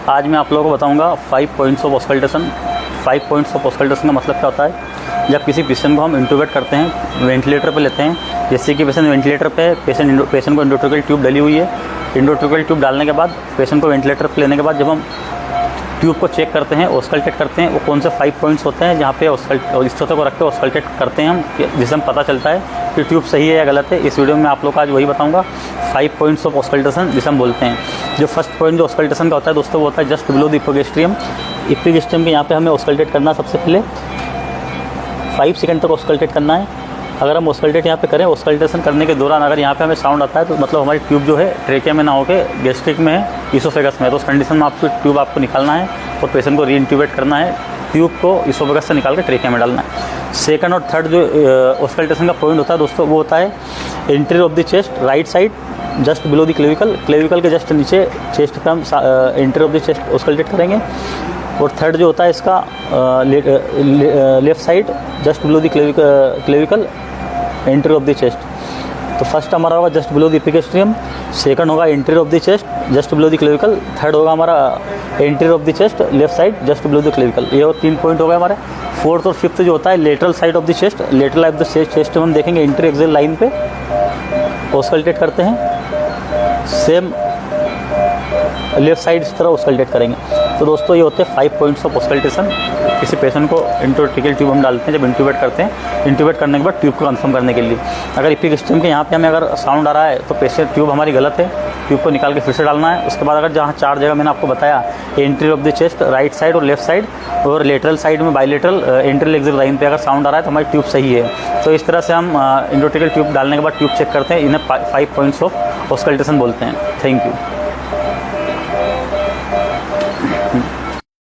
आज मैं आप लोगों को बताऊंगा 5 points of auscultation. 5 points of auscultation का मतलब क्या होता है? जब किसी पेशेंट को हम इंट्यूबेट करते हैं, वेंटिलेटर पे लेते हैं, जैसे कि पेशेंट वेंटिलेटर पे पेशेंट को इंडोट्रैकियल ट्यूब डली हुई है। इंडोट्रैकियल ट्यूब डालने के बाद पेशेंट को वेंटिलेटर पे लेने के बाद जब हम ट्यूब को चेक करते हैं, ऑस्कल्टेट करते हैं, वो कौन से 5 पॉइंट्स होते हैं जहाँ पे स्टोथो को रख के ऑस्कल्टेट करते हैं हम, जिससे हम पता चलता है कि ट्यूब सही है या गलत है। इस वीडियो में आप लोग को आज वही बताऊंगा, 5 पॉइंट्स ऑफ ऑस्कल्टेशन जिसे हम बोलते हैं। जो फर्स्ट पॉइंट जो ऑस्कल्टेशन का होता है दोस्तों, वो होता है जस्ट बिलो द इपिगैस्ट्रियम। इपिगैस्ट्रियम के यहाँ पे हमें ऑस्कल्टेट करना, सबसे पहले 5 सेकंड तक ऑस्कल्टेट करना है। अगर हम ऑस्कल्टेट यहाँ पे करें, ऑस्कल्टेशन करने के दौरान अगर यहाँ पे हमें साउंड आता है तो मतलब हमारी ट्यूब जो है ट्रेकिया में ना होकर गैस्ट्रिक में है, इसोफेगस में है। तो उस कंडीशन में आपको ट्यूब आपको निकालना है और पेशेंट को रीइंट्यूबेट करना है। ट्यूब को इसोफेगस से निकाल के ट्रेकिया में डालना है। सेकंड और थर्ड जो ऑस्कल्टेशन का पॉइंट होता है दोस्तों, वो होता है entry of the chest, right side just below the clavicle. Clavicle के जस्ट नीचे चेस्ट का हम entry of the chest auscultate करेंगे। और थर्ड जो होता है इसका left side just below the clavicle entry of the chest. तो फर्स्ट हमारा होगा जस्ट बिलो द इपिगैस्ट्रियम, सेकंड होगा entry of the chest just below the clavicle, third होगा हमारा entry of the chest left side just below the clavicle. ये और 3 point हो गए हमारे। फोर्थ और फिफ्थ जो होता है lateral side of the chest. Lateral of the chest हम देखेंगे एंट्री एक्सिल लाइन पे ऑस्कल्टेट करते हैं, सेम लेफ्ट साइड इस तरह ऑस्कल्टेट करेंगे। तो दोस्तों ये होते हैं 5 पॉइंट्स ऑफ ऑस्कल्टेशन। किसी पेशेंट को इंट्रोट्रैकियल ट्यूब हम डालते हैं जब इंट्यूबेट करते हैं, इंट्यूबेट करने के बाद ट्यूब को कंफर्म करने के लिए। अगर इपिगैस्ट्रियम के यहाँ पे हमें अगर साउंड आ रहा है तो पेशेंट ट्यूब हमारी गलत है, ट्यूब को निकाल के फिर से डालना है। उसके बाद अगर जहाँ 4 जगह मैंने आपको बताया, entry of the chest right side और लेफ्ट साइड और लेटरल साइड में बाइलेटरल एंट्री एक्सिल लाइन पे अगर साउंड आ रहा है तो हमारी ट्यूब सही है। तो इस तरह से हम इंट्रोट्रैकियल ट्यूब डालने के बाद ट्यूब चेक करते हैं। इन्हें 5 पॉइंट्स ऑफ ऑस्कल्टेशन बोलते हैं। Thank you.